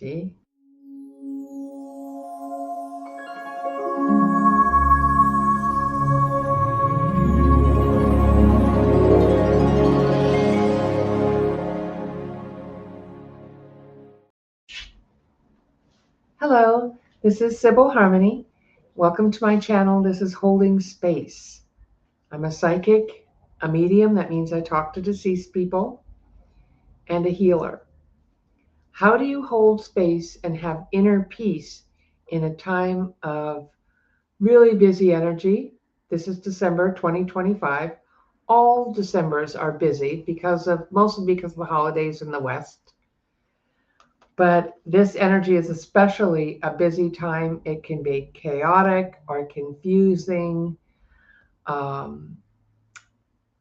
See? Hello, this is Sybil Harmony. Welcome to my channel. This is Holding Space. I'm a psychic, a medium, that means I talk to deceased people, and a healer. How do you hold space and have inner peace in a time of really busy energy? This is December 2025. All Decembers are busy mostly because of the holidays in the West. But this energy is especially a busy time. It can be chaotic or confusing. Um,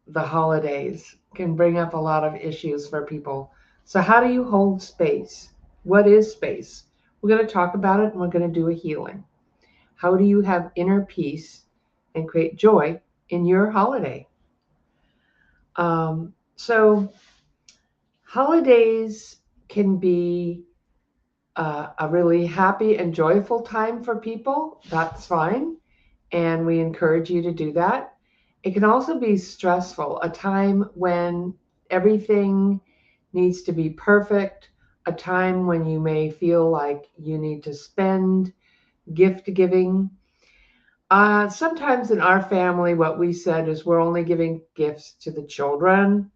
the holidays can bring up a lot of issues for people. So, how do you hold space? What is space? We're going to talk about it and we're going to do a healing. How do you have inner peace and create joy in your holiday? So, holidays can be a really happy and joyful time for people. That's fine. And we encourage you to do that. It can also be stressful, a time when everything needs to be perfect, a time when you may feel like you need to spend, gift giving. Sometimes in our family, what we said is we're only giving gifts to the children,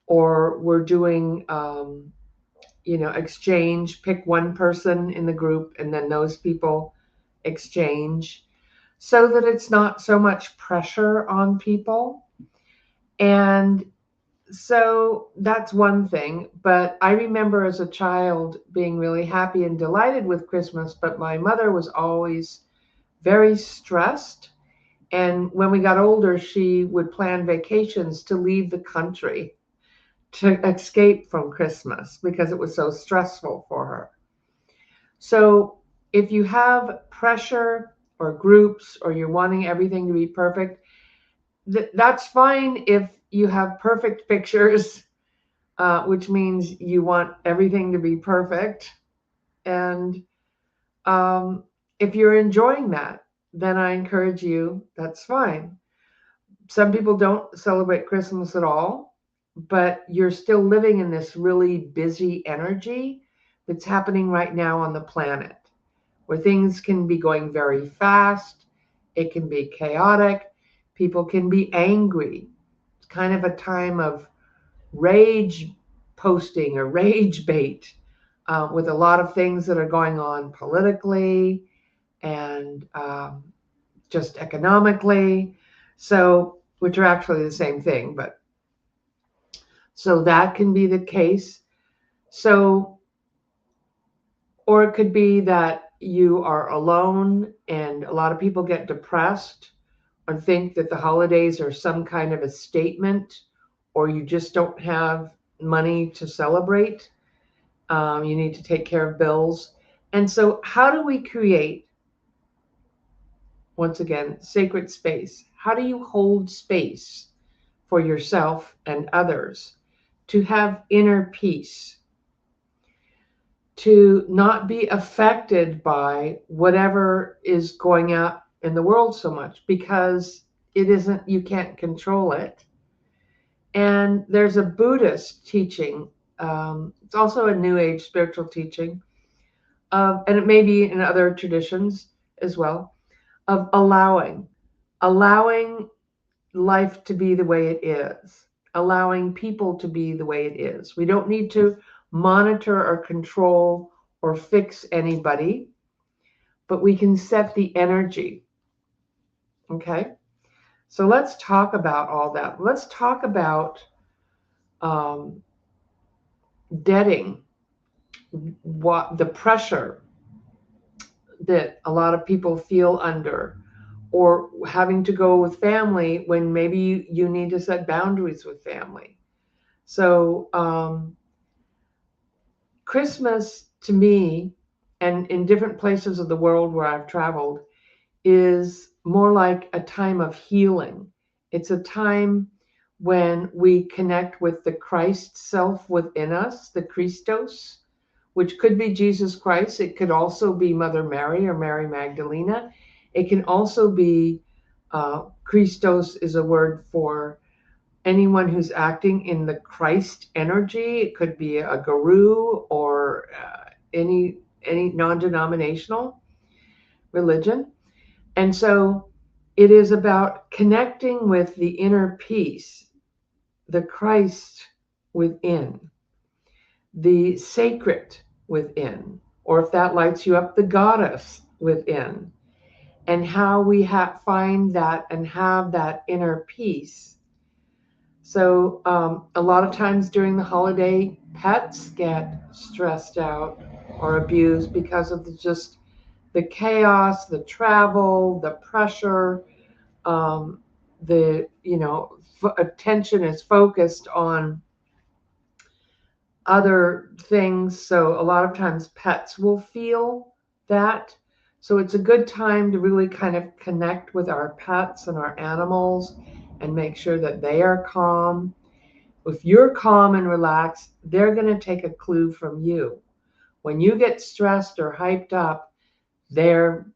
or we're doing exchange, pick one person in the group and then those people exchange so that it's not so much pressure on people. And so that's one thing. But I remember as a child being really happy and delighted with Christmas, but my mother was always very stressed. And when we got older, she would plan vacations to leave the country to escape from Christmas because it was so stressful for her. So if you have pressure or groups or you're wanting everything to be perfect, that's fine if you have perfect pictures, which means you want everything to be perfect. And if you're enjoying that, then I encourage you, that's fine. Some people don't celebrate Christmas at all, but you're still living in this really busy energy that's happening right now on the planet, where things can be going very fast. It can be chaotic. People can be angry. It's kind of a time of rage posting or rage bait, with a lot of things that are going on politically and just economically. So, which are actually the same thing, but so that can be the case. So, or it could be that you are alone and a lot of people get depressed or think that the holidays are some kind of a statement, or you just don't have money to celebrate. You need to take care of bills. And so, how do we create, once again, sacred space? How do you hold space for yourself and others to have inner peace, to not be affected by whatever is going out in the world so much, because it isn't, you can't control it. And there's a Buddhist teaching, it's also a New Age spiritual teaching, and it may be in other traditions as well, of allowing life to be the way it is, allowing people to be the way it is. We don't need to monitor or control or fix anybody, but we can set the energy. Okay? So let's talk about all that. Let's talk about um, deading what the pressure that a lot of people feel under, or having to go with family when maybe you need to set boundaries with family. So Christmas to me, and in different places of the world where I've traveled, is more like a time of healing. It's a time when we connect with the Christ self within us, the Christos, which could be Jesus Christ. It could also be Mother Mary or Mary Magdalena. It can also be Christos is a word for anyone who's acting in the Christ energy. It could be a guru or any non-denominational religion. And so it is about connecting with the inner peace, the Christ within, the sacred within, or if that lights you up, the goddess within, and how we find that and have that inner peace. So a lot of times during the holiday, pets get stressed out or abused because of just the chaos, the travel, the pressure, um, attention is focused on other things. So a lot of times pets will feel that. So it's a good time to really kind of connect with our pets and our animals and make sure that they are calm. If you're calm and relaxed, they're going to take a clue from you. When you get stressed or hyped up, they're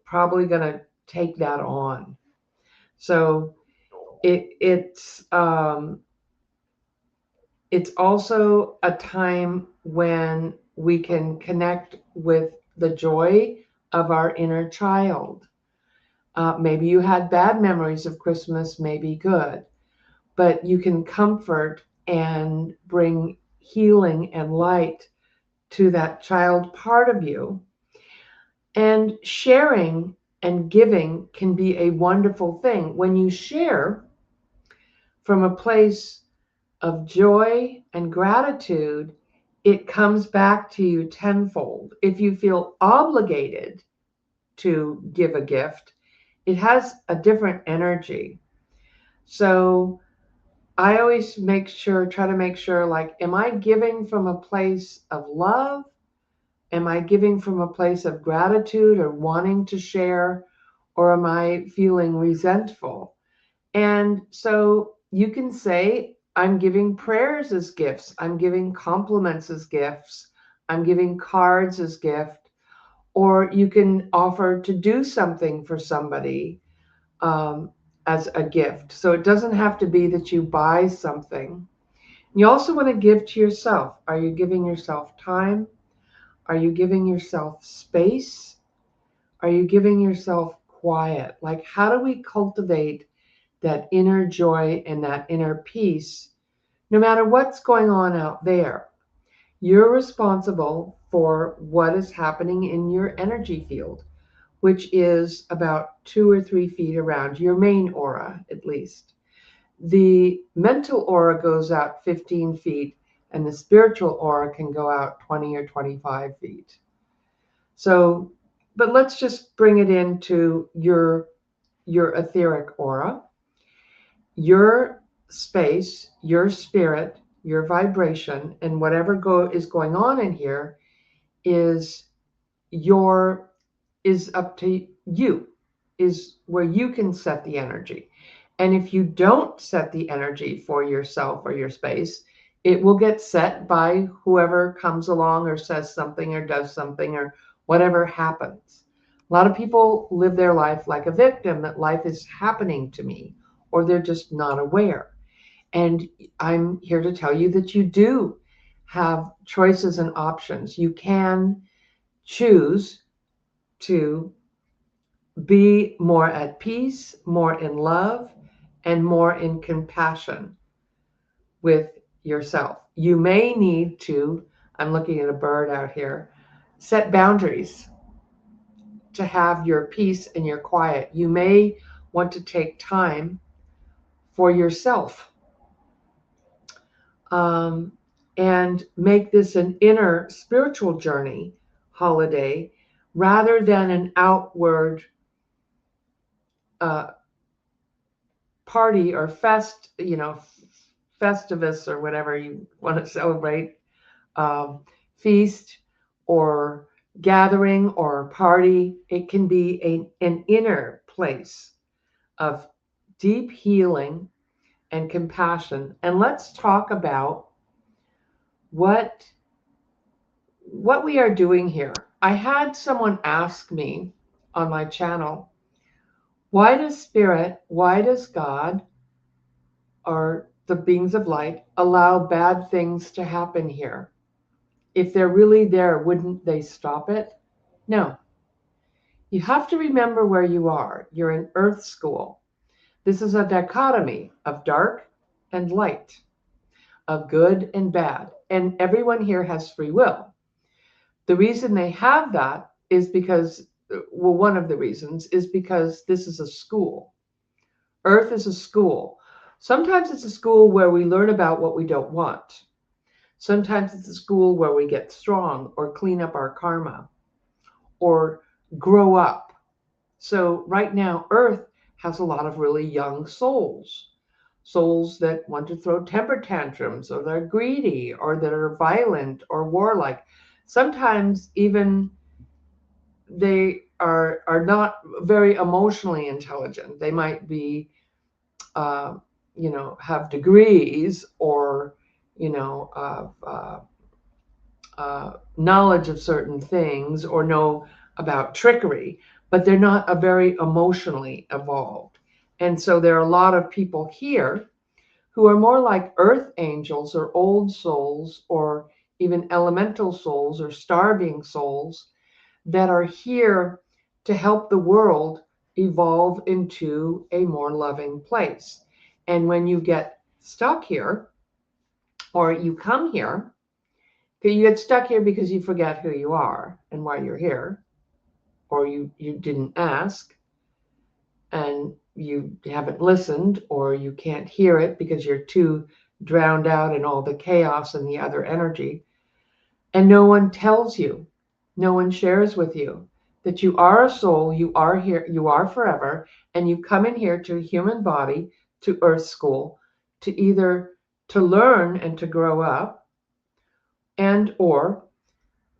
probably going to take that on. So it's also a time when we can connect with the joy of our inner child. Maybe you had bad memories of Christmas, maybe good, but you can comfort and bring healing and light to that child part of you. And sharing and giving can be a wonderful thing. When you share from a place of joy and gratitude, it comes back to you tenfold. If you feel obligated to give a gift, it has a different energy. So I always try to make sure, like, am I giving from a place of love? Am I giving from a place of gratitude or wanting to share? Or am I feeling resentful? And so you can say, I'm giving prayers as gifts. I'm giving compliments as gifts. I'm giving cards as gift. Or you can offer to do something for somebody um, as a gift. So it doesn't have to be that you buy something. You also want to give to yourself. Are you giving yourself time? Are you giving yourself space? Are you giving yourself quiet? Like, how do we cultivate that inner joy and that inner peace, no matter what's going on out there? You're responsible for what is happening in your energy field, which is about 2 or 3 feet around your main aura, at least. The mental aura goes out 15 feet, and the spiritual aura can go out 20 or 25 feet. So, but let's just bring it into your etheric aura. Your space, your spirit, your vibration, and whatever is going on in here is your is up to you, is where you can set the energy. And if you don't set the energy for yourself or your space, it will get set by whoever comes along or says something or does something or whatever happens. A lot of people live their life like a victim, that life is happening to me, or they're just not aware. And I'm here to tell you that you do have choices and options. You can choose to be more at peace, more in love, and more in compassion with yourself. You may need to, I'm looking at a bird out here, set boundaries to have your peace and your quiet. You may want to take time for yourself, um, and make this an inner spiritual journey holiday rather than an outward uh, party or festivus or whatever you want to celebrate, um, feast or gathering or party. It can be an inner place of deep healing and compassion. And let's talk about what what we are doing here, I had someone ask me on my channel, why does Spirit, why does God, or the beings of light, allow bad things to happen here? If they're really there, wouldn't they stop it? No. You have to remember where you are. You're in Earth School. This is a dichotomy of dark and light, of good and bad. And everyone here has free will. The reason they have that is because, well, one of the reasons is because this is a school. Earth is a school. Sometimes it's a school where we learn about what we don't want. Sometimes it's a school where we get strong or clean up our karma or grow up. So right now, Earth has a lot of really young souls. Souls that want to throw temper tantrums, or they're greedy, or that are violent or warlike. Sometimes even they are not very emotionally intelligent. They might be, uh, have degrees or, knowledge of certain things or know about trickery, but they're not a very emotionally evolved. And so there are a lot of people here who are more like earth angels or old souls or even elemental souls or star being souls that are here to help the world evolve into a more loving place. And when you get stuck here, or you come here, you get stuck here because you forget who you are and why you're here, or you didn't ask and you haven't listened, or you can't hear it because you're too drowned out in all the chaos and the other energy. And no one tells you, no one shares with you that you are a soul, you are here, you are forever, and you come in here to a human body, to Earth School, to either to learn and to grow up, and or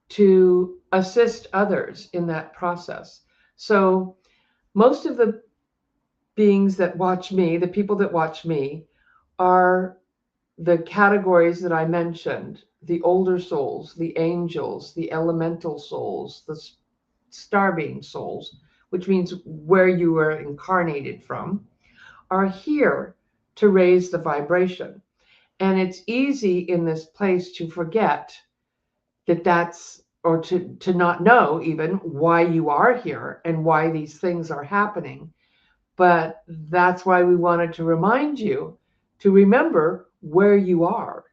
to assist others in that process. So most of the beings that watch me, the people that watch me, are the categories that I mentioned: the older souls, the angels, the elemental souls, the star being souls, which means where you were incarnated from, are here to raise the vibration. And it's easy in this place to forget that or to not know even why you are here and why these things are happening. But that's why we wanted to remind you to remember where you are,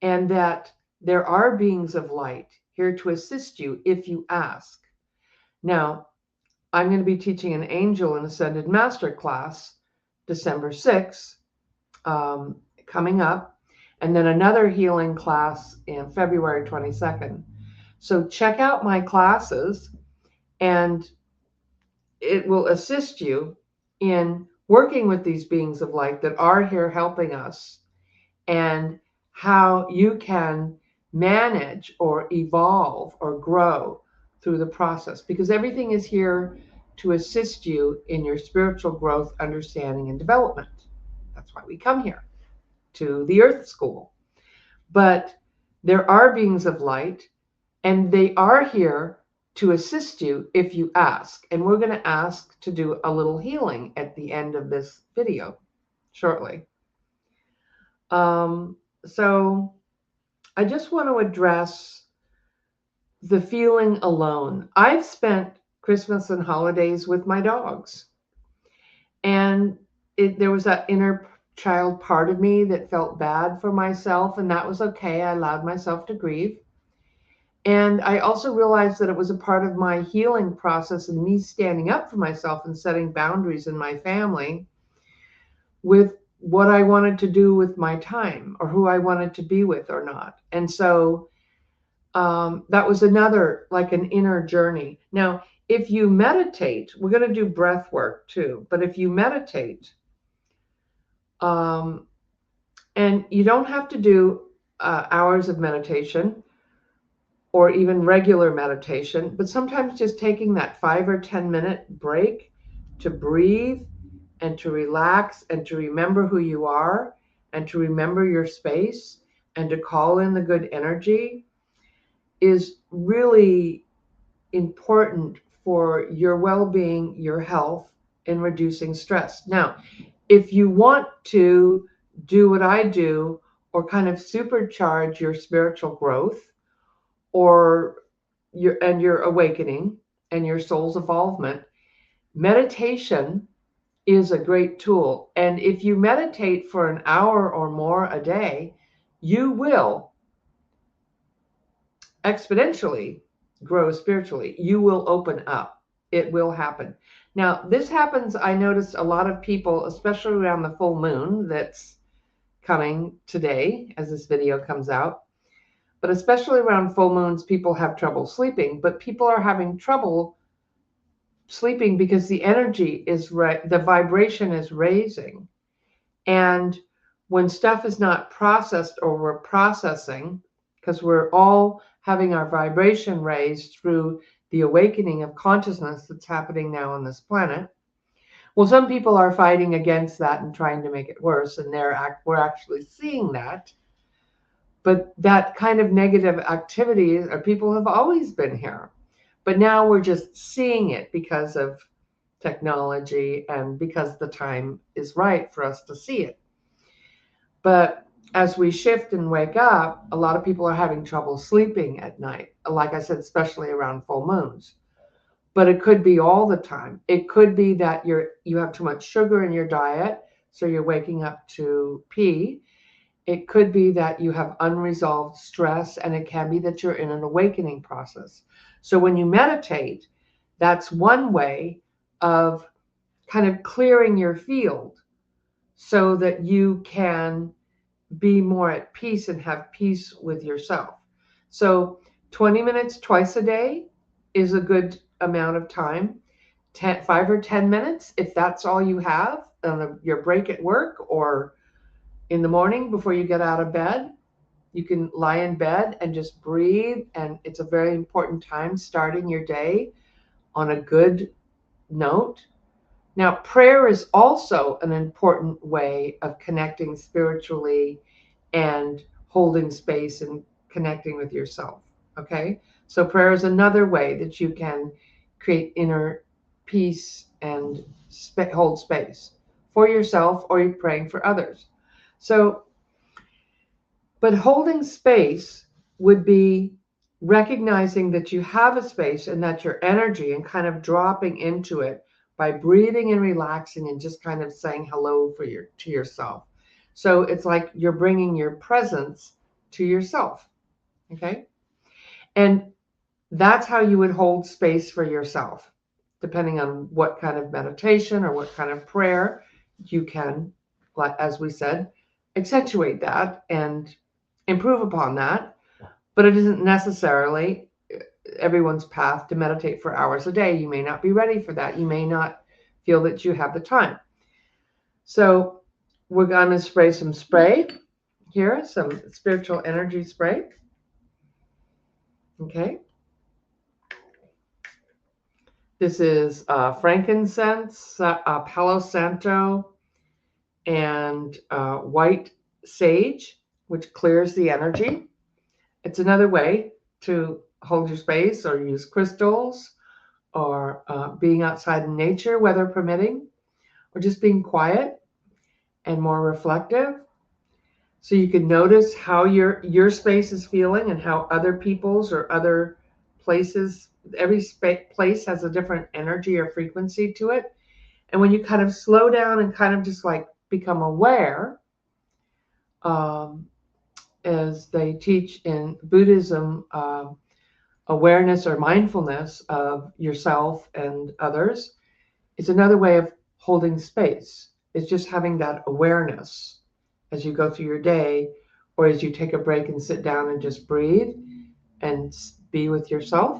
and that there are beings of light here to assist you if you ask. Now, I'm going to be teaching an Angel and Ascended Master class December 6th, coming up, and then another healing class in February 22nd. So check out my classes, and it will assist you in working with these beings of light that are here helping us, and how you can manage or evolve or grow through the process, because everything is here to assist you in your spiritual growth, understanding, and development. That's why we come here to the Earth School. But there are beings of light, and they are here to assist you if you ask. And we're going to ask to do a little healing at the end of this video shortly. So I just want to address the feeling alone. I've spent Christmas and holidays with my dogs, and there was that inner child part of me that felt bad for myself, and that was okay. I allowed myself to grieve. And I also realized that it was a part of my healing process and me standing up for myself and setting boundaries in my family with what I wanted to do with my time, or who I wanted to be with or not. And so that was another, like an inner journey. Now, if you meditate, we're going to do breath work too, but if you meditate, and you don't have to do hours of meditation or even regular meditation, but sometimes just taking that 5 or 10 minute break to breathe and to relax and to remember who you are and to remember your space and to call in the good energy is really important for your well-being, your health, and reducing stress. Now, if you want to do what I do or kind of supercharge your spiritual growth or your awakening and your soul's evolvement, meditation is a great tool. And if you meditate for an hour or more a day, you will exponentially grow spiritually. You will open up. It will happen. Now, this happens, I notice a lot of people, especially around the full moon that's coming today as this video comes out, but especially around full moons, people have trouble sleeping, but people are having trouble sleeping because the energy is the vibration is raising. And when stuff is not processed or we're processing, because we're all having our vibration raised through the awakening of consciousness that's happening now on this planet. Well, some people are fighting against that and trying to make it worse, and we're actually seeing that. But that kind of negative activity, or people have always been here. But now we're just seeing it because of technology and because the time is right for us to see it. But as we shift and wake up, a lot of people are having trouble sleeping at night. Like I said, especially around full moons. But it could be all the time. It could be that you have too much sugar in your diet, so you're waking up to pee. It could be that you have unresolved stress, and it can be that you're in an awakening process. So when you meditate, that's one way of kind of clearing your field so that you can be more at peace and have peace with yourself. So 20 minutes twice a day is a good amount of time. 5 or 10 minutes, if that's all you have on your break at work or in the morning before you get out of bed, you can lie in bed and just breathe. And it's a very important time starting your day on a good note. Now, prayer is also an important way of connecting spiritually and holding space and connecting with yourself. Okay? So prayer is another way that you can create inner peace and hold space for yourself, or you're praying for others. So, but holding space would be recognizing that you have a space and that your energy, and kind of dropping into it by breathing and relaxing and just kind of saying hello to yourself. So it's like you're bringing your presence to yourself. Okay. And that's how you would hold space for yourself, depending on what kind of meditation or what kind of prayer you can, like as we said, accentuate that and improve upon that. But it isn't necessarily everyone's path to meditate for hours a day. You may not be ready for that. You may not feel that you have the time. So we're going to spray some spray here, some spiritual energy spray. Okay. This is frankincense, Palo Santo, and white sage, which clears the energy. It's another way to hold your space, or use crystals, or being outside in nature, weather permitting, or just being quiet and more reflective. So you can notice how your space is feeling and how other people's or other places, every place has a different energy or frequency to it. And when you kind of slow down and kind of just like become aware, as they teach in Buddhism, awareness or mindfulness of yourself and others, it's another way of holding space. It's just having that awareness as you go through your day, or as you take a break and sit down and just breathe and be with yourself.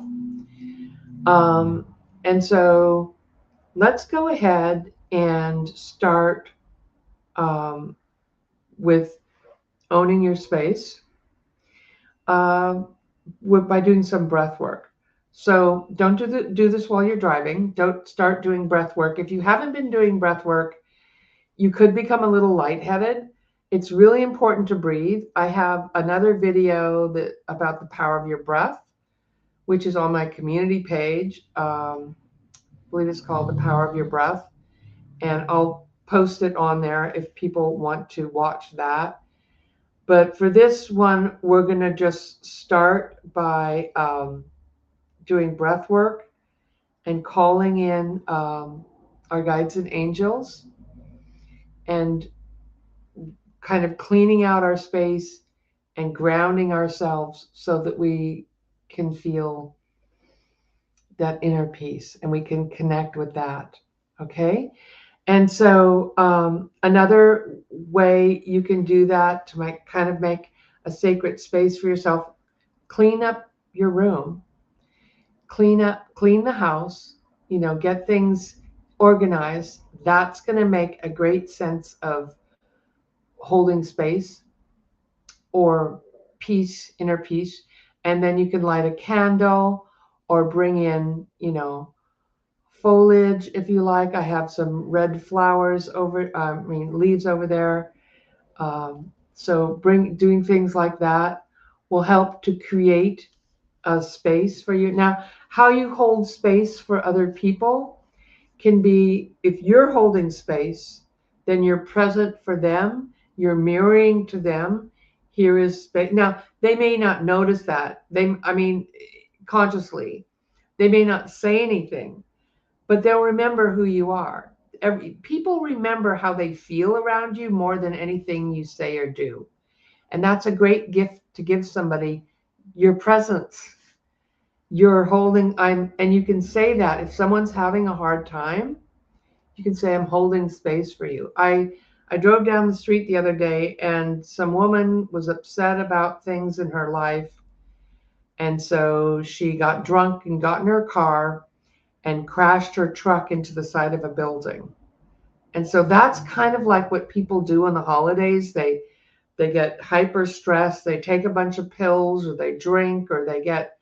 And so let's go ahead and start with owning your space by doing some breath work. So don't do this while you're driving. Don't start doing breath work. If you haven't been doing breath work, you could become a little lightheaded. It's really important to breathe. I have another video about the power of your breath which is on my community page. I believe it's called The Power of Your Breath. And I'll post it on there if people want to watch that. But for this one, we're going to just start by doing breath work and calling in our guides and angels and kind of cleaning out our space and grounding ourselves so that we can feel that inner peace and we can connect with that. Okay. And so another way you can do that to make a sacred space for yourself, clean up your room, clean the house, get things organized. That's going to make a great sense of holding space or peace, inner peace. And then you can light a candle or bring in, foliage if you like. I have some red flowers leaves over there. So doing things like that will help to create a space for you. Now, how you hold space for other people can be, if you're holding space, then you're present for them, you're mirroring to them. Here is space. Now, they may not notice that. Consciously, they may not say anything, but they'll remember who you are. People remember how they feel around you more than anything you say or do. And that's a great gift to give somebody, your presence. You're holding, and you can say that if someone's having a hard time, you can say, I'm holding space for you. I drove down the street the other day and some woman was upset about things in her life. And so she got drunk and got in her car and crashed her truck into the side of a building. And so that's kind of like what people do on the holidays. They get hyper stressed, they take a bunch of pills, or they drink, or they get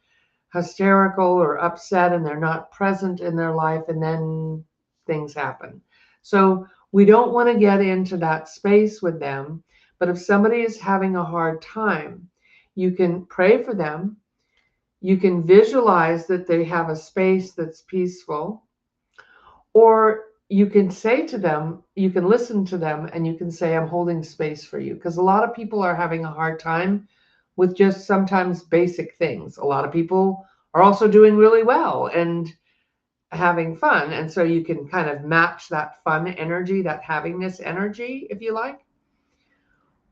hysterical or upset and they're not present in their life, and then things happen. So we don't want to get into that space with them. But if somebody is having a hard time, you can pray for them. You can visualize that they have a space that's peaceful, or you can say to them, you can listen to them and you can say, I'm holding space for you. Because a lot of people are having a hard time with just sometimes basic things. A lot of people are also doing really well and having fun. And so you can kind of match that fun energy, that havingness energy, if you like.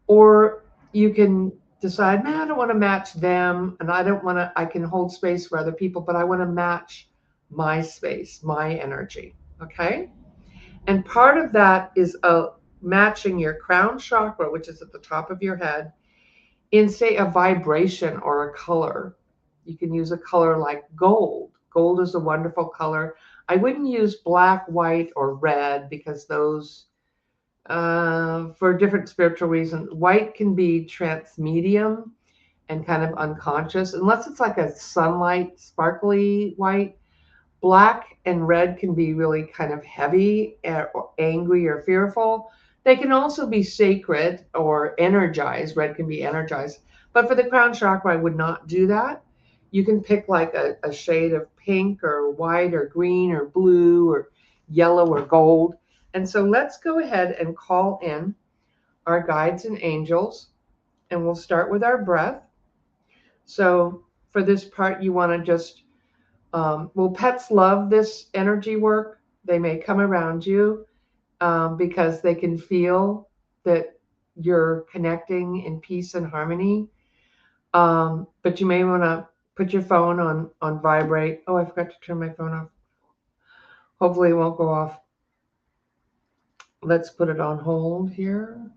Or you can decide, man, I don't want to match them. And I can hold space for other people, but I want to match my space, my energy. Okay. And part of that is matching your crown chakra, which is at the top of your head, in, say, a vibration or a color. You can use a color like gold. Gold is a wonderful color. I wouldn't use black, white, or red because those, for different spiritual reasons, white can be transmedium and kind of unconscious, unless it's like a sunlight, sparkly white. Black and red can be really kind of heavy or angry or fearful. They can also be sacred or energized. Red can be energized. But for the crown chakra, I would not do that. You can pick like a shade of pink or white or green or blue or yellow or gold. And so let's go ahead and call in our guides and angels. And we'll start with our breath. So for this part, you want to just well, pets love this energy work. They may come around you because they can feel that you're connecting in peace and harmony. But you may want to put your phone on vibrate. Oh, I forgot to turn my phone off. Hopefully it won't go off. Let's put it on hold here.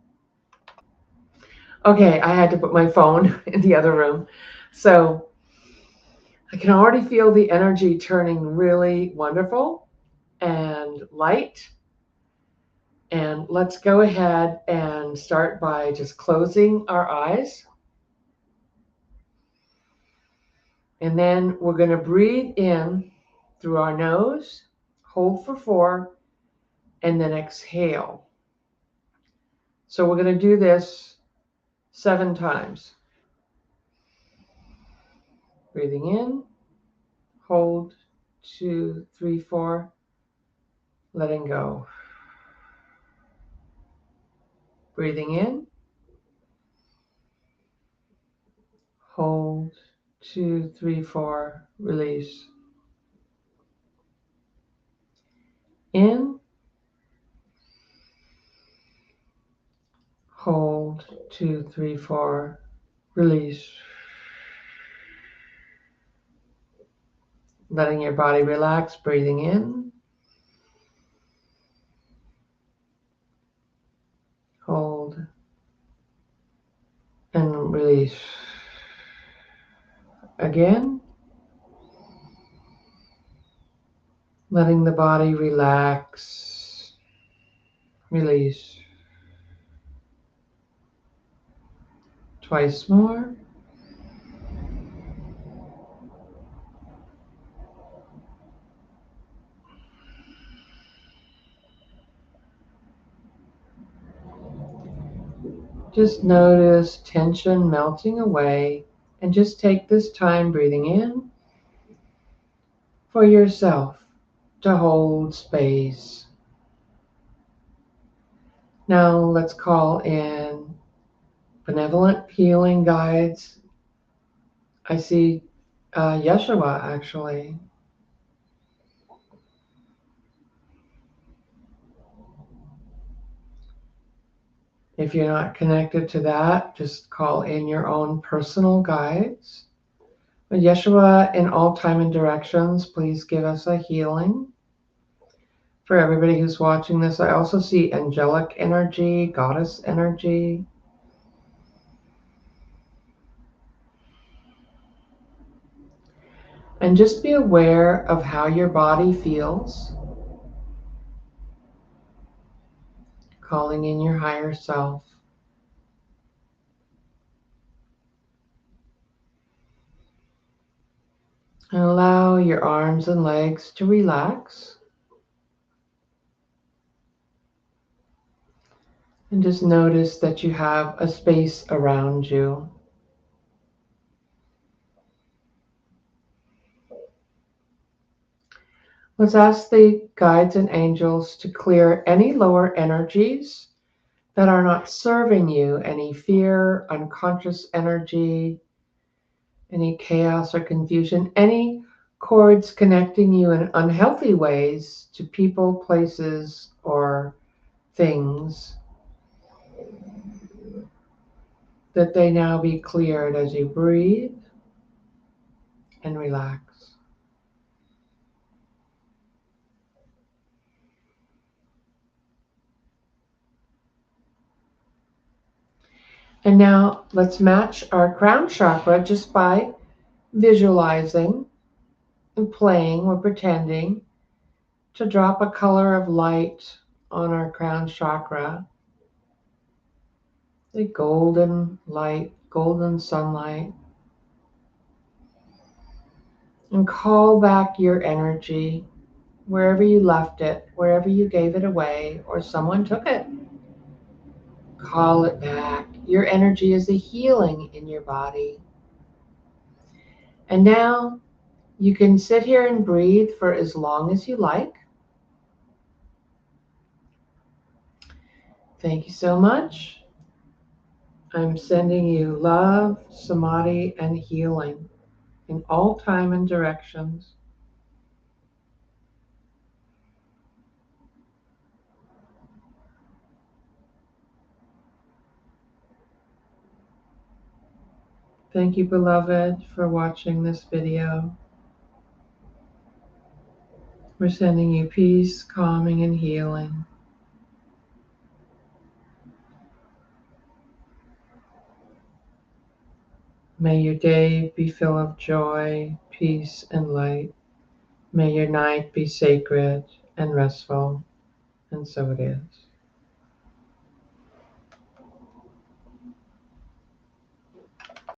Okay, I had to put my phone in the other room. So I can already feel the energy turning really wonderful and light. And let's go ahead and start by just closing our eyes. And then we're going to breathe in through our nose, hold for 4, and then exhale. So we're going to do this 7 times. Breathing in, Hold, 2, 3, 4. Letting go. Breathing in. Hold, 2, 3, 4. Release. In. Hold, 2, 3, 4. Release. Letting your body relax. Breathing in. Hold. And release. Again. Letting the body relax. Release. Twice more. Just notice tension melting away, and just take this time breathing in for yourself to hold space. Now let's call in benevolent healing guides. I see Yeshua actually. If you're not connected to that, just call in your own personal guides. But Yeshua, in all time and directions, please give us a healing. For everybody who's watching this, I also see angelic energy, goddess energy. And just be aware of how your body feels. Calling in your higher self. And allow your arms and legs to relax. And just notice that you have a space around you. Let's ask the guides and angels to clear any lower energies that are not serving you, any fear, unconscious energy, any chaos or confusion, any cords connecting you in unhealthy ways to people, places, or things, that they now be cleared as you breathe and relax. And now let's match our crown chakra just by visualizing and playing or pretending to drop a color of light on our crown chakra. The golden light, golden sunlight. And call back your energy wherever you left it, wherever you gave it away or someone took it. Call it back. Your energy is a healing in your body. And now you can sit here and breathe for as long as you like. Thank you so much. I'm sending you love, samadhi, and healing in all time and directions. Thank you, beloved, for watching this video. We're sending you peace, calming, and healing. May your day be full of joy, peace, and light. May your night be sacred and restful, and so it is.